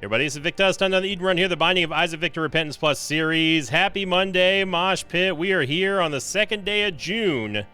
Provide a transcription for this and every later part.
Everybody, it's Victus, time on the Eden Run here, the Binding of Isaac Victor Repentance Plus series. Happy Monday, Mosh Pit. We are here on the second day of June.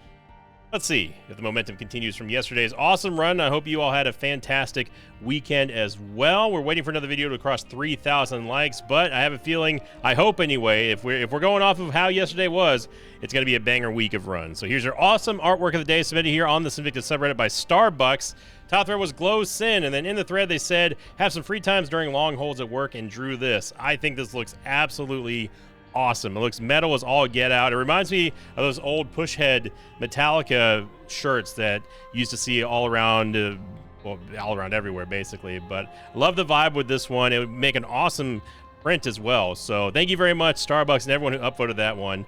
Let's see if the momentum continues from yesterday's awesome run. I hope you all had a fantastic weekend as well. We're waiting for another video to cross 3,000 likes, but I have a feeling, I hope anyway, if we're going off of how yesterday was, it's going to be a banger week of runs. So here's your awesome artwork of the day submitted here on the Sinvictus subreddit by Starbucks. Top thread was Glow Sin, and then in the thread they said, have some free times during long holds at work and drew this. I think this looks absolutely awesome. It looks metal as all get out. It reminds me of those old Pushhead Metallica shirts that you used to see all around, well, all around everywhere basically. But I love the vibe with this one. It would make an awesome print as well. So thank you very much, Starbucks, and everyone who upvoted that one.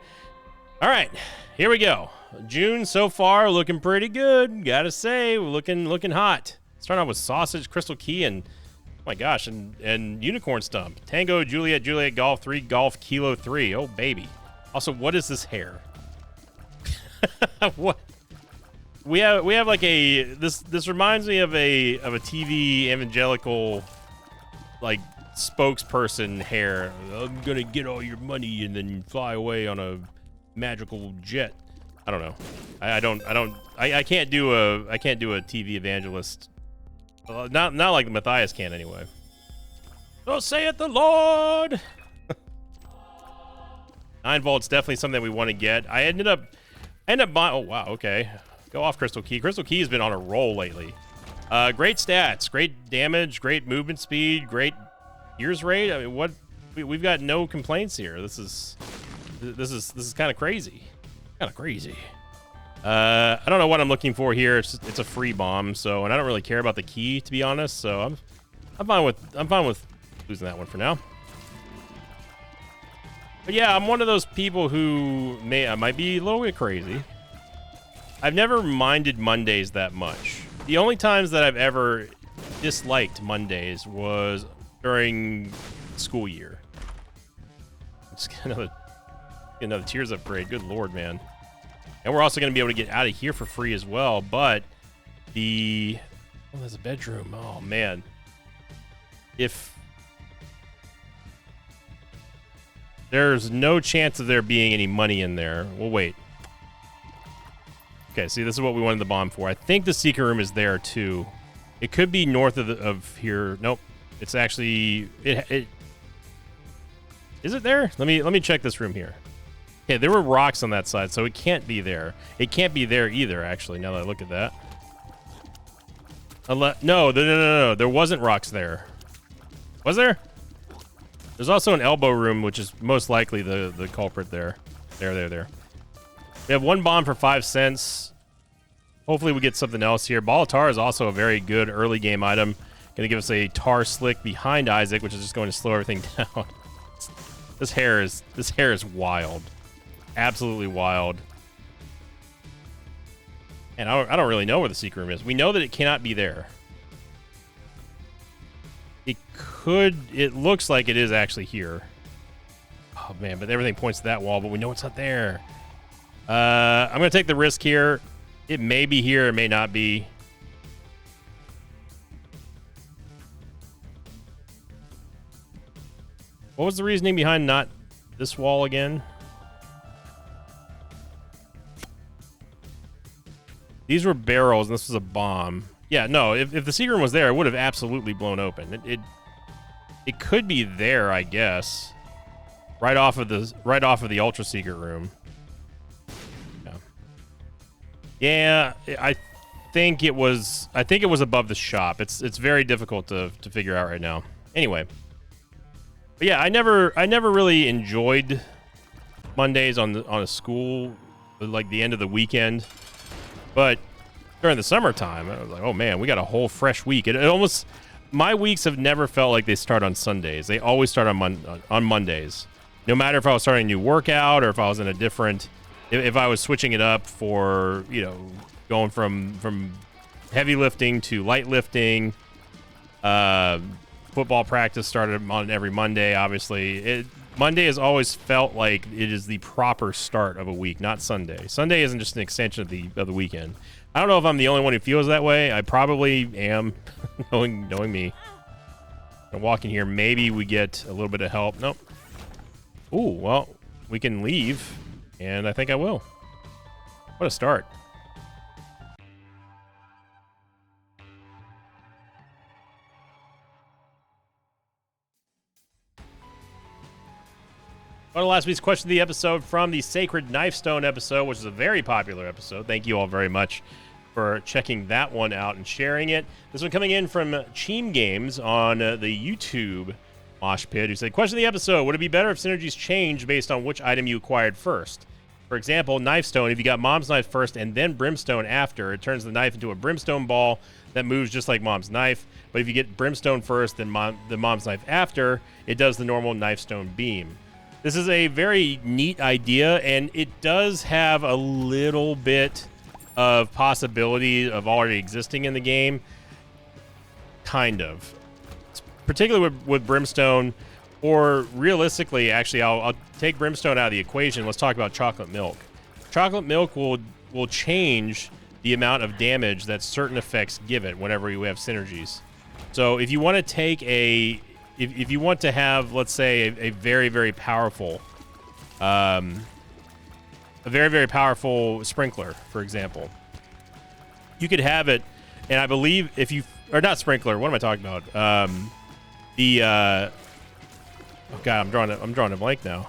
All right, here we go. June so far looking pretty good. Gotta say, looking hot. Starting off with Sausage, Crystal Key, and oh my gosh, and Unicorn Stump. Tango, Juliet, Juliet, Golf 3, Golf, Kilo 3. Oh, baby. Also, what is this hair? What? We have like a, this reminds me of a TV evangelical, like, spokesperson hair. I'm gonna get all your money and then fly away on a magical jet. I don't know. I can't do a TV evangelist. Not like Matthias can anyway. So saith the Lord. 9 volts definitely something that we want to get. I ended up buying. Oh wow, okay. Go off Crystal Key. Crystal Key has been on a roll lately. Great stats, great damage, great movement speed, great gears rate. I mean, we've got no complaints here. This is kind of crazy. Kind of crazy. I don't know what I'm looking for here. It's a free bomb, so, and I don't really care about the key, to be honest. So I'm fine with losing that one for now. But yeah, I'm one of those people who might be a little bit crazy. I've never minded Mondays that much. The only times that I've ever disliked Mondays was during school year. Just another Tears upgrade. Good lord, man. And we're also going to be able to get out of here for free as well. But there's a bedroom. Oh man, if there's no chance of there being any money in there, we'll wait. Okay, see, this is what we wanted the bomb for. I think the secret room is there too. It could be north of here. Nope, it's actually it. Is it there? Let me check this room here. Okay, there were rocks on that side, so it can't be there. It can't be there either, actually, now that I look at that. No, there wasn't rocks there. Was there? There's also an elbow room, which is most likely the culprit there. There. We have one bomb for 5 cents. Hopefully we get something else here. Ball of Tar is also a very good early game item. Going to give us a Tar Slick behind Isaac, which is just going to slow everything down. This hair is wild. Absolutely wild. And I don't really know where the secret room is. We know that it cannot be there. It looks like it is actually here. Oh man, but everything points to that wall, but we know it's not there. I'm gonna take the risk here. It may be here, it may not be. What was the reasoning behind not this wall again? These were barrels, and this was a bomb. Yeah, no, if the secret room was there, it would have absolutely blown open. It could be there, I guess. Right off of the ultra secret room. Yeah, I think it was above the shop. It's very difficult to figure out right now. Anyway. But yeah, I never really enjoyed Mondays on a school, like the end of the weekend. But during the summertime, I was like, oh man, we got a whole fresh week. It almost, my weeks have never felt like they start on Sundays. They always start on Mondays. No matter if I was starting a new workout or if I was in a different, if I was switching it up for, going from heavy lifting to light lifting. Football practice started on every Monday, obviously. Monday has always felt like it is the proper start of a week, not Sunday. Sunday isn't just an extension of the weekend. I don't know if I'm the only one who feels that way. I probably am, knowing me. I walk in here. Maybe we get a little bit of help. Nope. Ooh, well, we can leave, and I think I will. What a start. One of last week's question of the episode from the Sacred Knifestone episode, which is a very popular episode. Thank you all very much for checking that one out and sharing it. This one coming in from Cheem Games on the YouTube Mosh Pit, who said, question of the episode, would it be better if synergies change based on which item you acquired first? For example, Knifestone, if you got Mom's Knife first and then Brimstone after, it turns the knife into a Brimstone ball that moves just like Mom's Knife. But if you get Brimstone first, then the Mom's Knife after, it does the normal Knifestone beam. This is a very neat idea, and it does have a little bit of possibility of already existing in the game. Kind of. Particularly with Brimstone, or realistically, actually, I'll take Brimstone out of the equation. Let's talk about Chocolate Milk. Chocolate Milk will change the amount of damage that certain effects give it whenever you have synergies. So if you want to take if you want to have, let's say, a very, very powerful, sprinkler, for example, you could have it, and I believe if you, or not sprinkler, what am I talking about? Oh God, I'm drawing a blank now.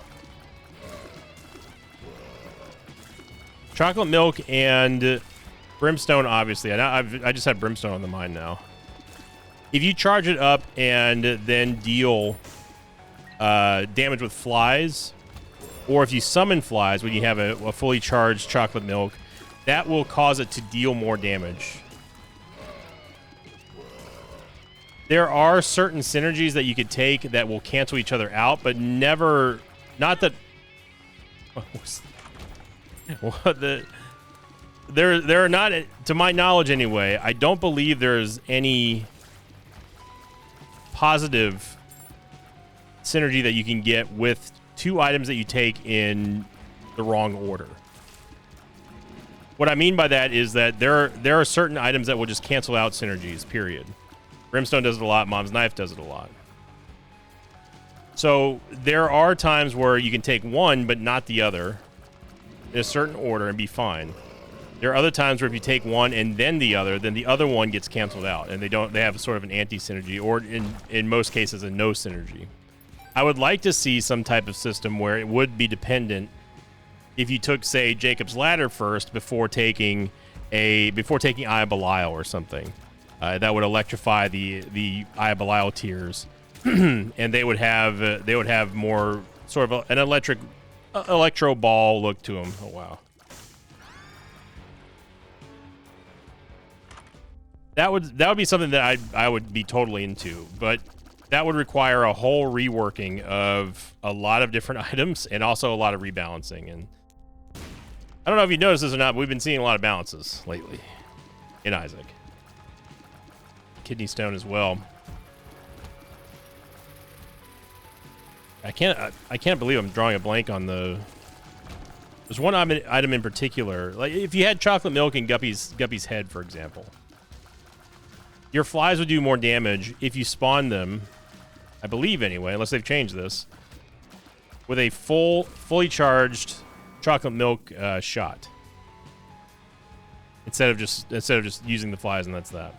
Chocolate Milk and Brimstone, obviously. I just have Brimstone on the mind now. If you charge it up and then deal damage with flies, or if you summon flies when you have a fully charged Chocolate Milk, that will cause it to deal more damage. There are certain synergies that you could take that will cancel each other out, but never, not that. There are not, to my knowledge anyway, I don't believe there's any positive synergy that you can get with two items that you take in the wrong order. What I mean by that is that there are certain items that will just cancel out synergies, period. Brimstone does it a lot, Mom's Knife does it a lot. So there are times where you can take one but not the other in a certain order and be fine. There are other times where if you take one and then the other one gets canceled out, and they have sort of an anti-synergy, or in most cases a no synergy. I would like to see some type of system where it would be dependent if you took, say, Jacob's Ladder first before taking Eye of Belial or something. That would electrify the Eye of Belial tiers, and they would have more sort of an electro ball look to them. Oh wow. That would be something that I would be totally into, but that would require a whole reworking of a lot of different items and also a lot of rebalancing. And I don't know if you noticed this or not, but we've been seeing a lot of balances lately in Isaac. Kidney Stone as well. I can't believe I'm drawing a blank on the. There's one item in particular. Like if you had Chocolate Milk and Guppy's head, for example. Your flies would do more damage if you spawn them, I believe anyway, unless they've changed this, with a fully charged Chocolate Milk shot. Instead of just using the flies, and that's that.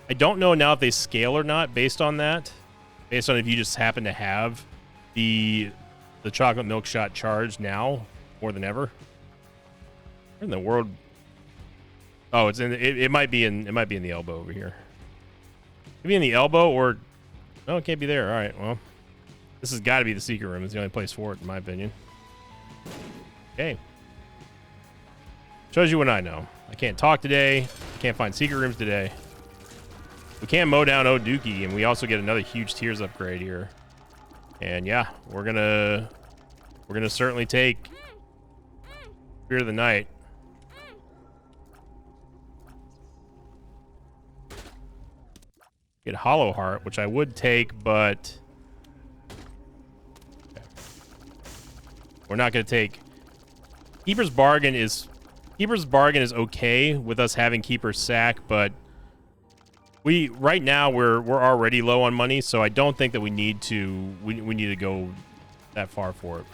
I don't know now if they scale or not based on that. Based on if you just happen to have the Chocolate Milk shot charged now more than ever. Where in the world? Oh, it's in. It might be in the elbow over here. Maybe in the elbow, or no, it can't be there. All right, well, this has got to be the secret room. It's the only place for it, in my opinion. Okay. Shows you what I know. I can't talk today. I can't find secret rooms today. We can mow down Oduki, and we also get another huge tiers upgrade here. And yeah, we're gonna certainly take Spirit of the Night. Get Hollow Heart, which I would take, but okay. We're not going to take. Keeper's Bargain is okay with us having Keeper's Sack, but Right now we're already low on money, so I don't think that we need to go that far for it.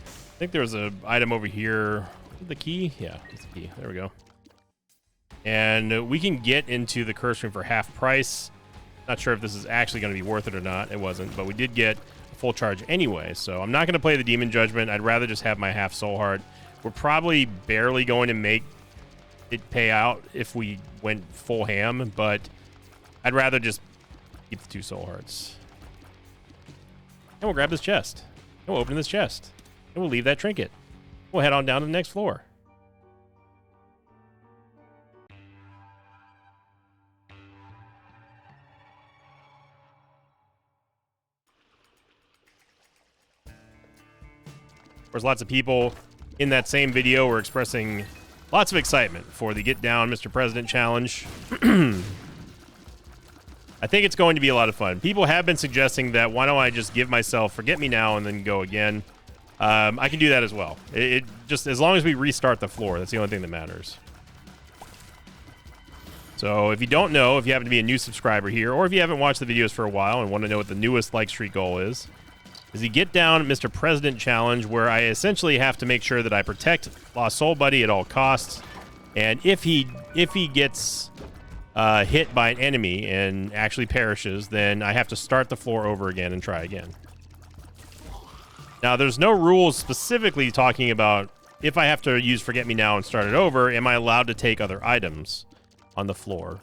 I think there was an item over here. The key? Yeah, it's the key. There we go. And we can get into the curse room for half price. Not sure if this is actually going to be worth it or not. It wasn't, but we did get a full charge anyway. So I'm not going to play the Demon Judgment. I'd rather just have my half soul heart. We're probably barely going to make it pay out if we went full ham, but I'd rather just keep the 2 soul hearts. And we'll grab this chest. And we'll open this chest. And we'll leave that trinket. We'll head on down to the next floor. Of course, lots of people in that same video were expressing lots of excitement for the Get Down Mr. President challenge. I think it's going to be a lot of fun. People have been suggesting that why don't I just give myself Forget Me Now and then go again. I can do that as well. It just, as long as we restart the floor, that's the only thing that matters. So if you don't know, if you happen to be a new subscriber here, or if you haven't watched the videos for a while and want to know what the newest like streak goal is the Get Down Mr. President challenge, where I essentially have to make sure that I protect Lost Soul Buddy at all costs. And if he gets hit by an enemy and actually perishes, then I have to start the floor over again and try again. Now, there's no rules specifically talking about if I have to use Forget Me Now and start it over, am I allowed to take other items on the floor?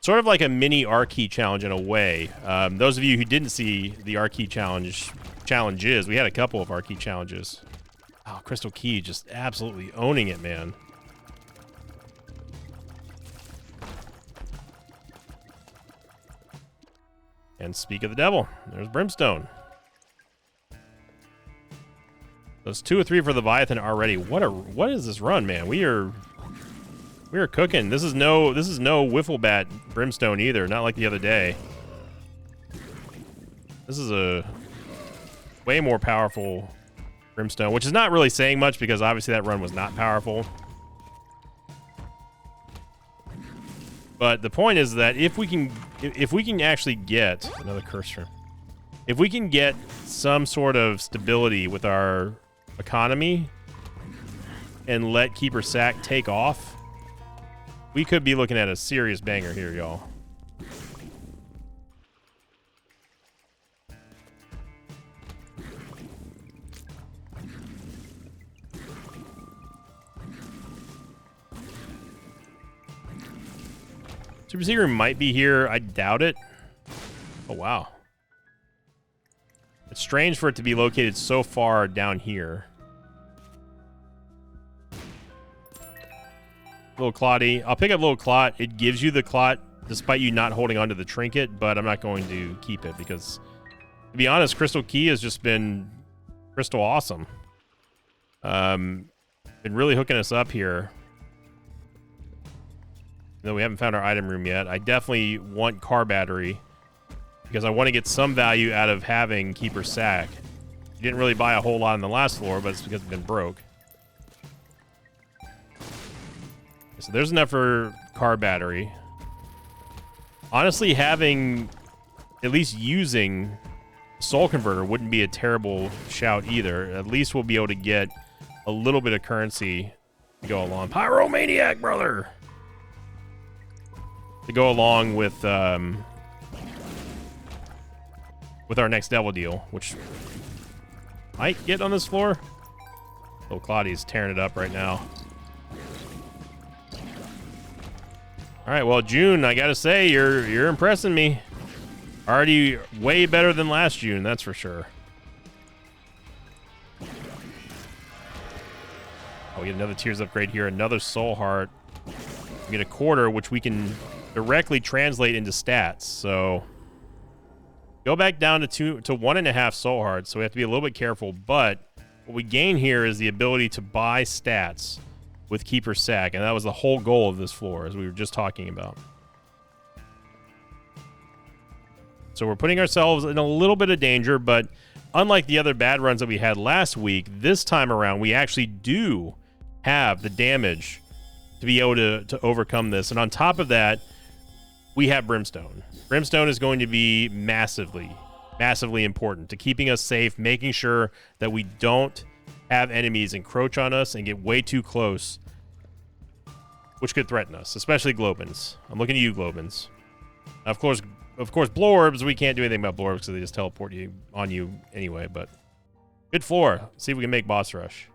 Sort of like a mini R-Key challenge in a way. Those of you who didn't see the R-Key challenges, we had a couple of R-Key challenges. Oh, Crystal Key just absolutely owning it, man. And speak of the devil, there's Brimstone. Those 2 or 3 for Leviathan already. What is this run, man? We are cooking. This is no wiffle bat Brimstone either, not like the other day. This is a way more powerful Brimstone, which is not really saying much because obviously that run was not powerful. But the point is that if we can actually get another cursor, if we can get some sort of stability with our economy and let Keeper Sack take off, we could be looking at a serious banger here, y'all. Super Secret might be here. I doubt it. Oh, wow. It's strange for it to be located so far down here. Little Clotty. I'll pick up Little Clot. It gives you the Clot despite you not holding onto the trinket, but I'm not going to keep it because, to be honest, Crystal Key has just been crystal awesome. Been really hooking us up here. Though we haven't found our item room yet. I definitely want car battery because I want to get some value out of having Keeper Sack. You didn't really buy a whole lot on the last floor, but it's because it's been broke. So there's enough for car battery. Honestly, having, at least using Soul Converter wouldn't be a terrible shout either. At least we'll be able to get a little bit of currency to go along. Pyromaniac, brother! To go along with our next devil deal, which might get on this floor. Little Claudia's tearing it up right now. All right, well, June, I gotta say, you're impressing me. Already way better than last June, that's for sure. Oh, we get another Tears upgrade here, another Soul Heart. We get a quarter, which we can directly translate into stats. So go back down to 1.5 Soul Hearts, so we have to be a little bit careful. But what we gain here is the ability to buy stats with Keeper Sack, and that was the whole goal of this floor, as we were just talking about. So we're putting ourselves in a little bit of danger, but unlike the other bad runs that we had last week, this time around we actually do have the damage to be able to overcome this. And on top of that, we have Brimstone. Brimstone is going to be massively important to keeping us safe, making sure that we don't have enemies encroach on us and get way too close, which could threaten us, especially Globins. I'm looking at you, Globins. Of course, Blorbs, we can't do anything about Blorbs because they just teleport on you anyway, but good floor. See if we can make boss rush.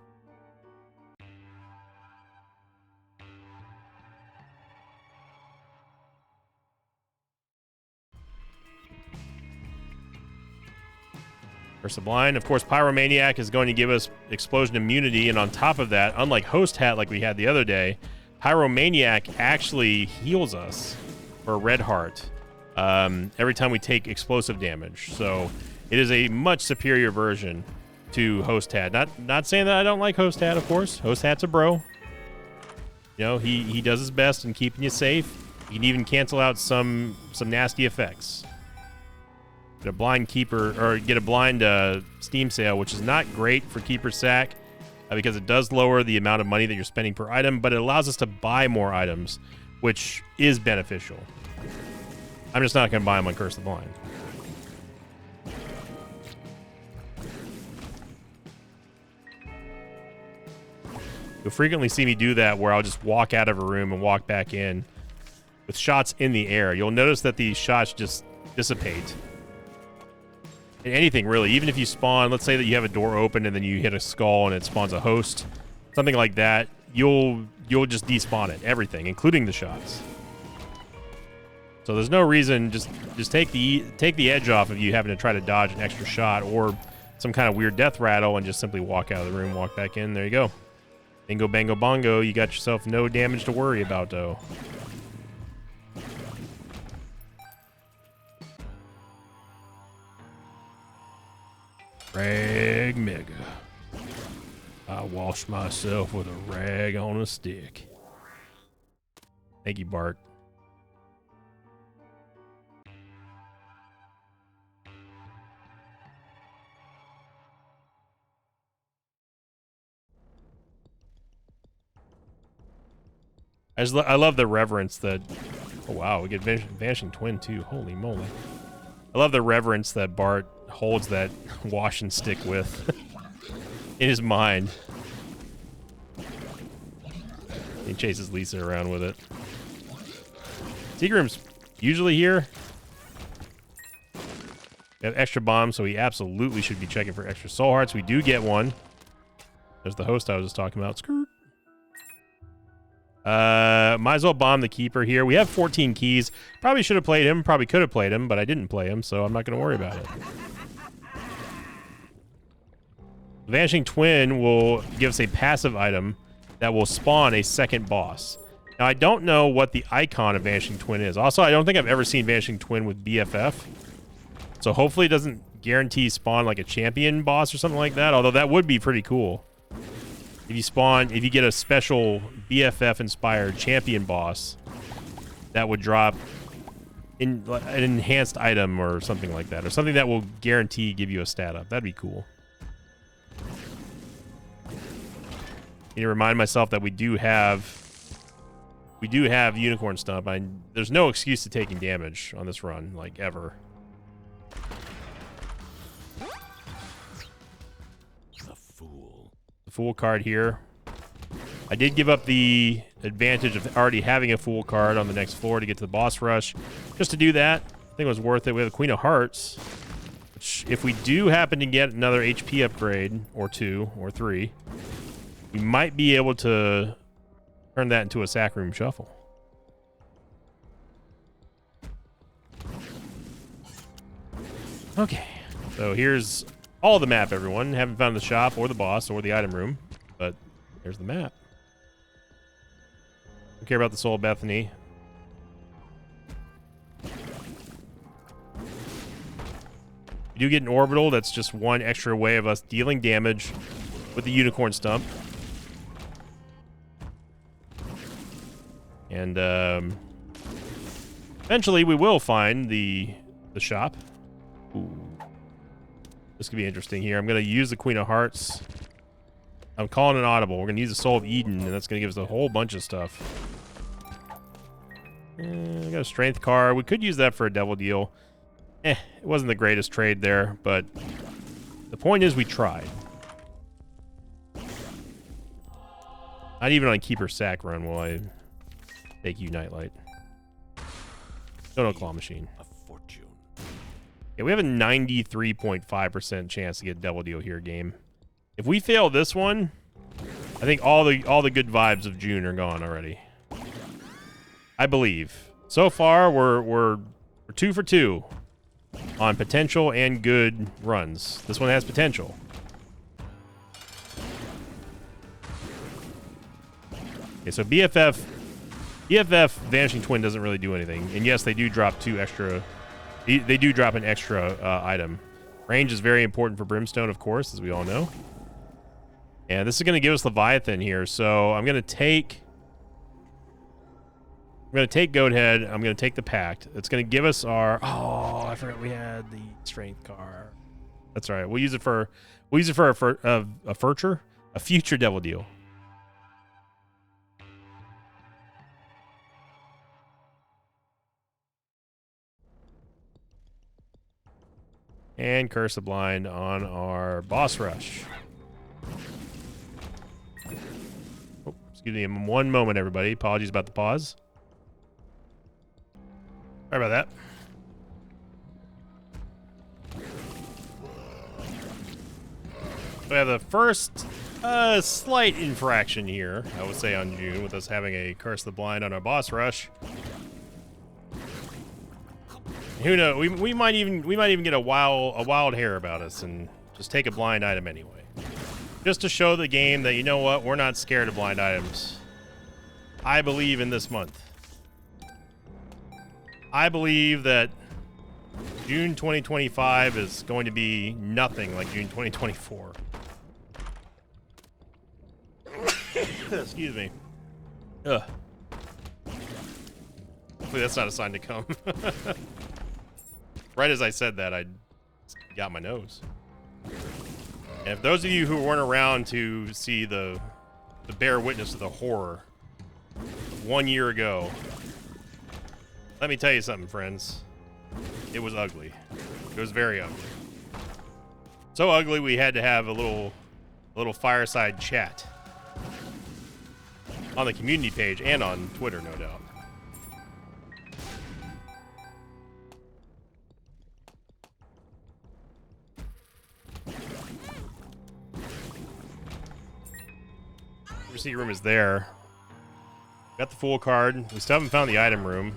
Curse of Blind. Of course, Pyromaniac is going to give us explosion immunity, and on top of that, unlike Host Hat like we had the other day, Pyromaniac actually heals us for Red Heart every time we take explosive damage. So it is a much superior version to Host Hat. Not saying that I don't like Host Hat, of course. Host Hat's a bro. You know, he does his best in keeping you safe. He can even cancel out some nasty effects. Get a blind keeper, or get a blind Steam sale, which is not great for Keeper Sack because it does lower the amount of money that you're spending per item, but it allows us to buy more items, which is beneficial. I'm just not going to buy them on Curse of the Blind. You'll frequently see me do that where I'll just walk out of a room and walk back in with shots in the air. You'll notice that these shots just dissipate. Anything really, even if you spawn, let's say that you have a door open and then you hit a skull and it spawns a host, something like that, you'll just despawn it, everything, including the shots. So there's no reason, just take the edge off of you having to try to dodge an extra shot or some kind of weird death rattle and just simply walk out of the room, walk back in. There you go. Bingo, bango, bongo. You got yourself no damage to worry about, though. Rag Mega. I wash myself with a rag on a stick. Thank you, Bart. I love the reverence that... Oh, wow. We get Vanishing Twin, too. Holy moly. I love the reverence that Bart holds that wash and stick with in his mind. He chases Lisa around with it. Seagram's usually here. We have extra bombs, so we absolutely should be checking for extra soul hearts. We do get one. There's the host I was just talking about. Skirt. Might as well bomb the keeper here. We have 14 keys. Probably should have played him. Probably could have played him, but I didn't play him, so I'm not going to worry about it. Vanishing Twin will give us a passive item that will spawn a second boss. Now, I don't know what the icon of Vanishing Twin is. Also, I don't think I've ever seen Vanishing Twin with BFF. So hopefully it doesn't guarantee spawn like a champion boss or something like that, although that would be pretty cool. If you get a special BFF-inspired champion boss, that would drop an enhanced item or something like that, or something that will guarantee give you a stat up. That'd be cool. Need to remind myself that we do have Unicorn Stomp. There's no excuse to taking damage on this run, like ever. Fool card here. I did give up the advantage of already having a fool card on the next floor to get to the boss rush. Just to do that, I think it was worth it. We have the Queen of Hearts, which if we do happen to get another HP upgrade, or 2 or 3, we might be able to turn that into a Sack Room Shuffle. Okay, so here's all the map, everyone. Haven't found the shop or the boss or the item room, but there's the map. Don't care about the Soul of Bethany. You do get an orbital. That's just one extra way of us dealing damage with the Unicorn Stump. And eventually we will find the shop. Ooh. This could be interesting here. I'm going to use the Queen of Hearts. I'm calling an audible. We're going to use the Soul of Eden, and that's going to give us a whole bunch of stuff. I got a Strength card. We could use that for a Devil Deal. It wasn't the greatest trade there, but the point is we tried. Not even on Keeper Sack run will I take Unite Light. No Claw Machine. Yeah, we have a 93.5% chance to get Devil Deal here, game. If we fail this one, I think all the good vibes of June are gone already. I believe. So far, we're 2 for 2 on potential and good runs. This one has potential. Okay, so BFF Vanishing Twin doesn't really do anything. And yes, they do drop 2 extra. They do drop an extra item. Range is very important for Brimstone, of course, as we all know. And this is going to give us Leviathan here. So I'm going to take Goathead. I'm going to take the Pact. It's going to give us our... Oh, I forgot we had the Strength card. That's all right. We'll use it for a future Devil Deal. And Curse the Blind on our Boss Rush. Oh, excuse me, one moment, everybody. Apologies about the pause. Sorry about that. We have the first slight infraction here, I would say, on June, with us having a Curse the Blind on our Boss Rush. Who knows? We might even get a wild hair about us and just take a blind item anyway, just to show the game that, you know what, we're not scared of blind items. I believe in this month. I believe that June 2025 is going to be nothing like June 2024. Excuse me. Ugh. Hopefully that's not a sign to come. Right as I said that, I got my nose. And if those of you who weren't around to see the bear witness of the horror 1 year ago, let me tell you something, friends. It was ugly. It was very ugly. So ugly we had to have a little fireside chat on the community page and on Twitter, no doubt. Receipt room is there. Got the Fool card. We still haven't found the item room.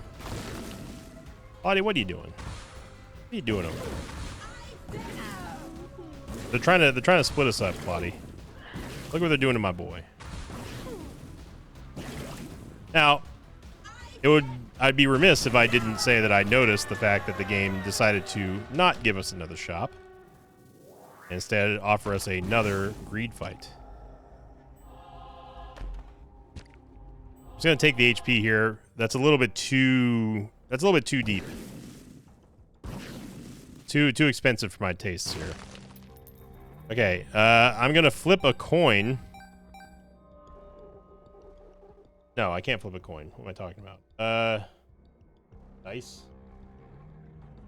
Claudia, what are you doing? What are you doing over there? They're trying to split us up, Claudia. Look what they're doing to my boy. Now, I'd be remiss if I didn't say that I noticed the fact that the game decided to not give us another shop. Instead, offer us another greed fight. I'm just gonna take the HP here. That's a little bit too deep. Too expensive for my tastes here. Okay, I'm gonna flip a coin. No, I can't flip a coin. What am I talking about? Dice.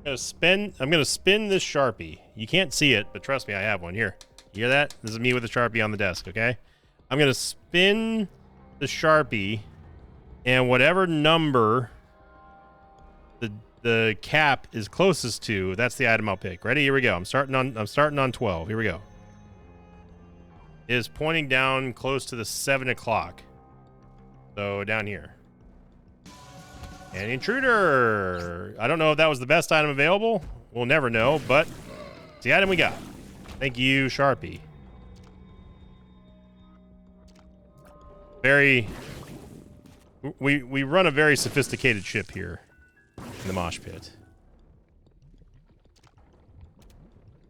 I'm gonna spin this Sharpie. You can't see it, but trust me, I have one here. You hear that? This is me with a Sharpie on the desk, okay? I'm gonna spin the Sharpie, and whatever number the cap is closest to, that's the item I'll pick. Ready? Here we go. I'm starting on 12. Here we go. It is pointing down close to the 7 o'clock. So down here. And Intruder. I don't know if that was the best item available. We'll never know, but it's the item we got. Thank you, Sharpie. We run a very sophisticated ship here in the mosh pit.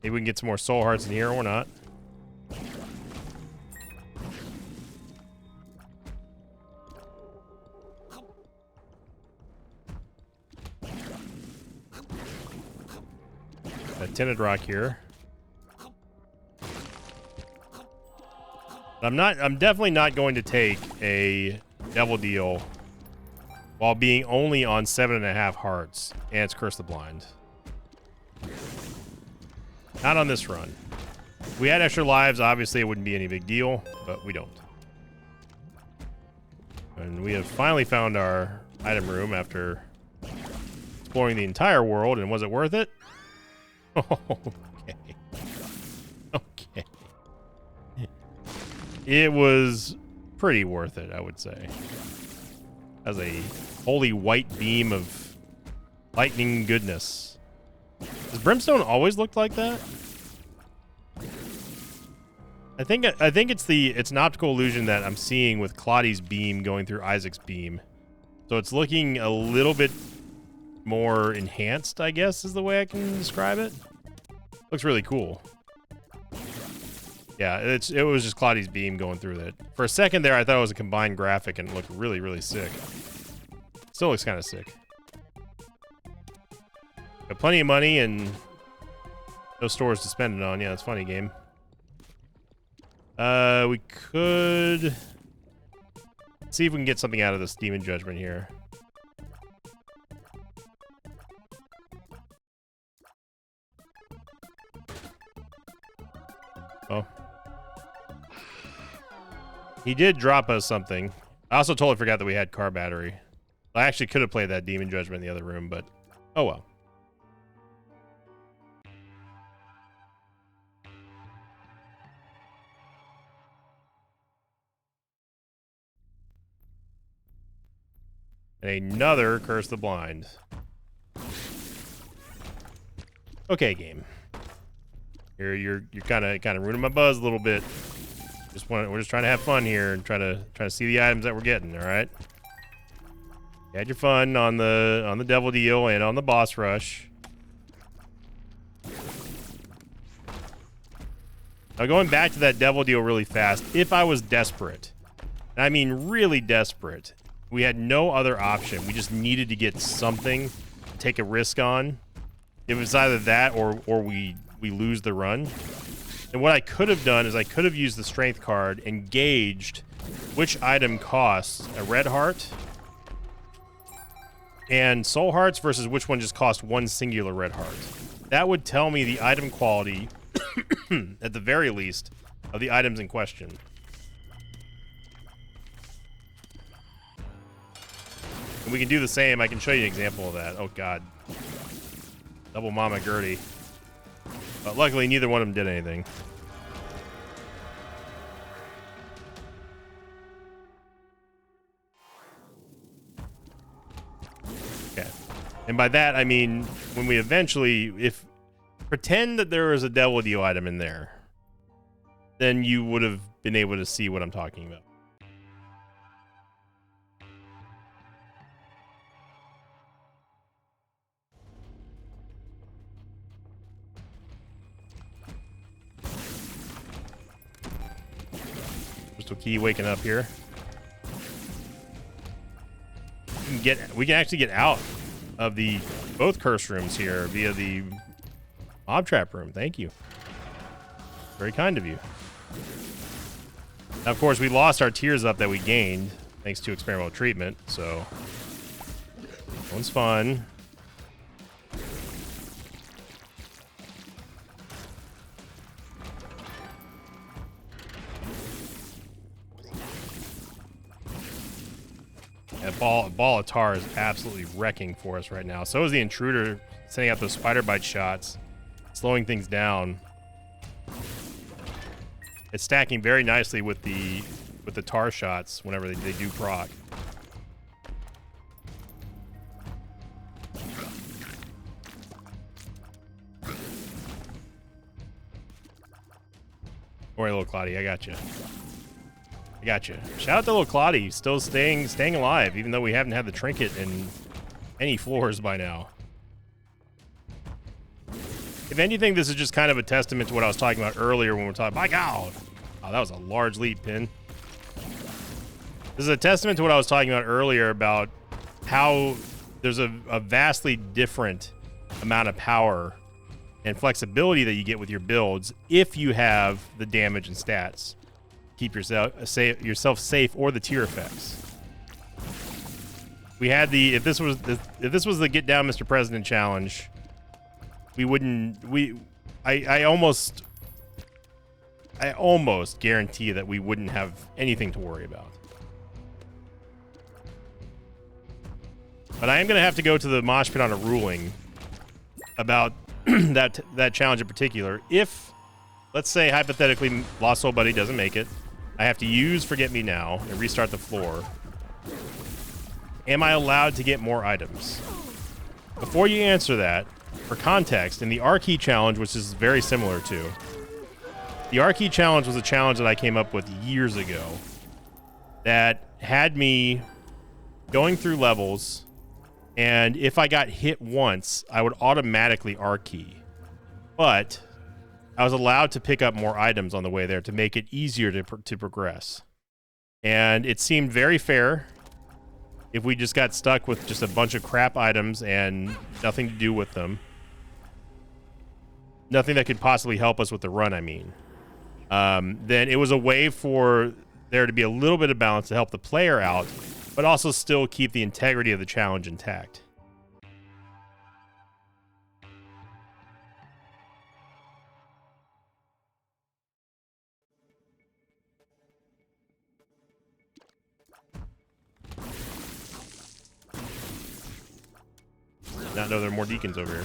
Maybe we can get some more soul hearts in here or not. A tinted rock here. I'm definitely not going to take a Devil Deal while being only on 7.5 hearts, and it's Curse the Blind. Not on this run. If we had extra lives, obviously it wouldn't be any big deal, but we don't. And we have finally found our item room after exploring the entire world, and was it worth it? Okay. Okay. It was pretty worth it, I would say. As a holy white beam of lightning goodness. Does Brimstone always look like that? I think it's an optical illusion that I'm seeing with Claudi's beam going through Isaac's beam. So it's looking a little bit more enhanced, I guess, is the way I can describe it. Looks really cool. Yeah, it was just Claudi's beam going through it. For a second there, I thought it was a combined graphic and it looked really, really sick. Still looks kind of sick. Got plenty of money and no stores to spend it on. Yeah, it's a funny game. We could see if we can get something out of this Demon Judgment here. Oh. He did drop us something. I also totally forgot that we had car battery. I actually could have played that Demon Judgment in the other room, but oh well. And another Curse the Blind. Okay, game. You're kind of ruining my buzz a little bit. We're just trying to have fun here and try to see the items that we're getting. All right. You had your fun on the Devil Deal and on the boss rush. Now going back to that Devil Deal really fast. If I was desperate, and I mean really desperate, we had no other option. We just needed to get something to take a risk on. It was either that or we lose the run. And what I could have done is I could have used the strength card and gauged which item costs a red heart and soul hearts versus which one just cost one singular red heart. That would tell me the item quality, at the very least, of the items in question. And we can do the same. I can show you an example of that. Oh, God. Double Mama Gertie. But luckily, neither one of them did anything. Okay. And by that, I mean, when we eventually, pretend that there was a Devil Deal item in there, then you would have been able to see what I'm talking about. Crystal Key waking up here. We can actually get out of both curse rooms here via the mob trap room. Thank you. Very kind of you. Now, of course, we lost our tears up that we gained thanks to experimental treatment, so that one's fun. That ball of tar is absolutely wrecking for us right now. So is the intruder, sending out those spider bite shots, slowing things down. It's stacking very nicely with the tar shots whenever they do proc. Don't worry, little Claudia, I got you. I got you. Shout out to little Claudia, still staying alive, even though we haven't had the trinket in any floors by now. If anything, this is just kind of a testament to what I was talking about earlier when we were talking. My God! Oh, that was a large leap, Pin. This is a testament to what I was talking about earlier about how there's a vastly different amount of power and flexibility that you get with your builds if you have the damage and stats. keep yourself safe, or the tier effects. We had the if this was the Get Down Mr. President challenge, I almost guarantee that we wouldn't have anything to worry about. But I am going to have to go to the mosh pit on a ruling about that challenge in particular. If, let's say, hypothetically, Lost Soul Buddy doesn't make it, I have to use Forget Me Now and restart the floor. Am I allowed to get more items? Before you answer that, for context, in the R-Key challenge, which is very similar to, the R-Key challenge was a challenge that I came up with years ago that had me going through levels, and if I got hit once, I would automatically R-Key. But I was allowed to pick up more items on the way there to make it easier to progress. And it seemed very fair if we just got stuck with just a bunch of crap items and nothing to do with them. Nothing that could possibly help us with the run, I mean. Then it was a way for there to be a little bit of balance to help the player out, but also still keep the integrity of the challenge intact. Not know there are more deacons over here.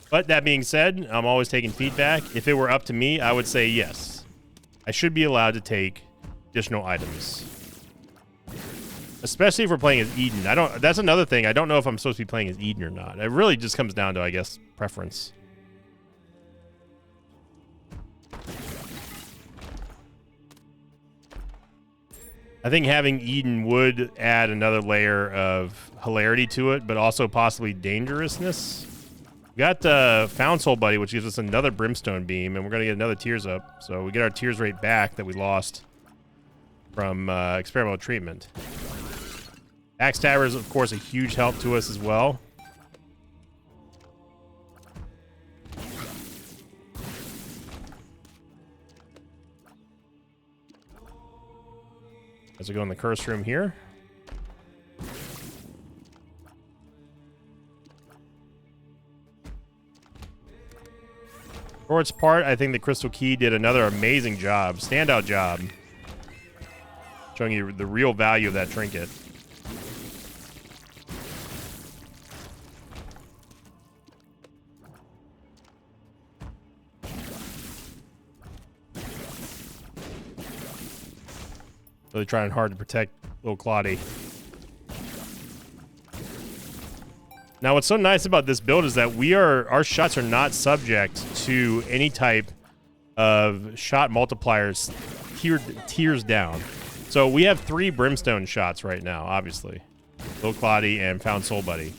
But that being said, I'm always taking feedback. If it were up to me, I would say yes. I should be allowed to take additional items. Especially if we're playing as Eden. That's another thing. I don't know if I'm supposed to be playing as Eden or not. It really just comes down to, I guess, preference. I think having Eden would add another layer of hilarity to it, but also possibly dangerousness. We got Found Soul Buddy, which gives us another Brimstone Beam, and we're going to get another Tears Up. So we get our Tears rate back that we lost from experimental treatment. Axe Tabber is, of course, a huge help to us as well. As we go in the curse room here. For its part, I think the Crystal Key did another amazing job, standout job, showing you the real value of that trinket. Really trying hard to protect little Claudie. Now, what's so nice about this build is that our shots are not subject to any type of shot multipliers tiers down. So we have 3 Brimstone shots right now, obviously. Little Claudie and Found Soul Buddy.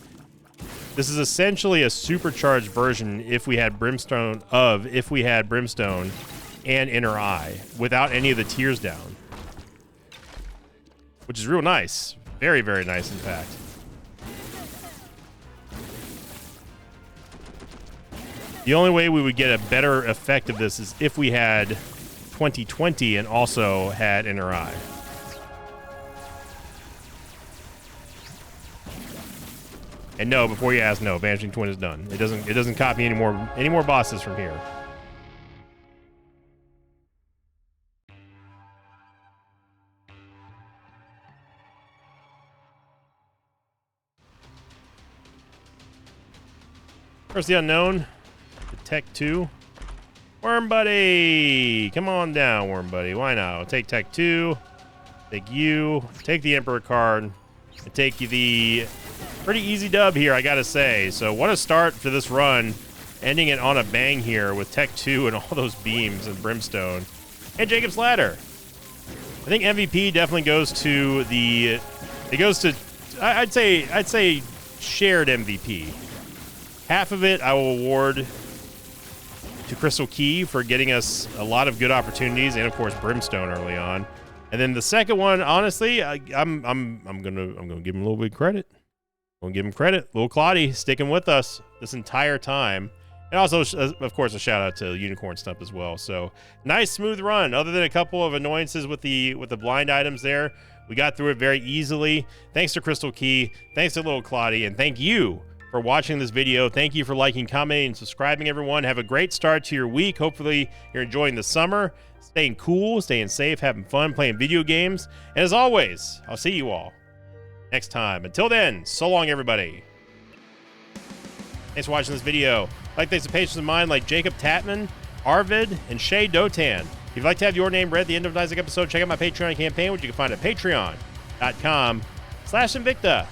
This is essentially a supercharged version if we had Brimstone and Inner Eye without any of the tiers down. Which is real nice. Very, very nice, in fact. The only way we would get a better effect of this is if we had 2020 and also had Inner Eye. And no, before you ask, no, Vanishing Twin is done. It doesn't copy any more bosses from here. First, the Unknown. Tech 2. Worm Buddy! Come on down, Worm Buddy. Why not? I'll take Tech 2. Take you. Take the Emperor card. And take you the pretty easy dub here, I gotta say. So what a start for this run. Ending it on a bang here with Tech 2 and all those beams and Brimstone. And Jacob's Ladder. I think MVP definitely goes to the... It goes to... I'd say shared MVP. Half of it I will award to Crystal Key for getting us a lot of good opportunities, and of course Brimstone early on. And then the second one, honestly, I'm gonna give him a little bit of credit. I'm gonna give him credit. Little Claudie sticking with us this entire time, And also, of course, a shout out to Unicorn Stump as well. So nice, smooth run. Other than a couple of annoyances with the blind items there, we got through it very easily. Thanks to Crystal Key. Thanks to Little Claudie. And thank you for watching this video. Thank you for liking, commenting, and subscribing, everyone. Have a great start to your week. Hopefully, you're enjoying the summer, staying cool, staying safe, having fun, playing video games. And as always, I'll see you all next time. Until then, so long, everybody. Thanks for watching this video. Like, thanks to patrons of mine like Jacob Tatman, Arvid, and Shay Dotan. If you'd like to have your name read at the end of tonight's episode, check out my Patreon campaign, which you can find at patreon.com/Invicta.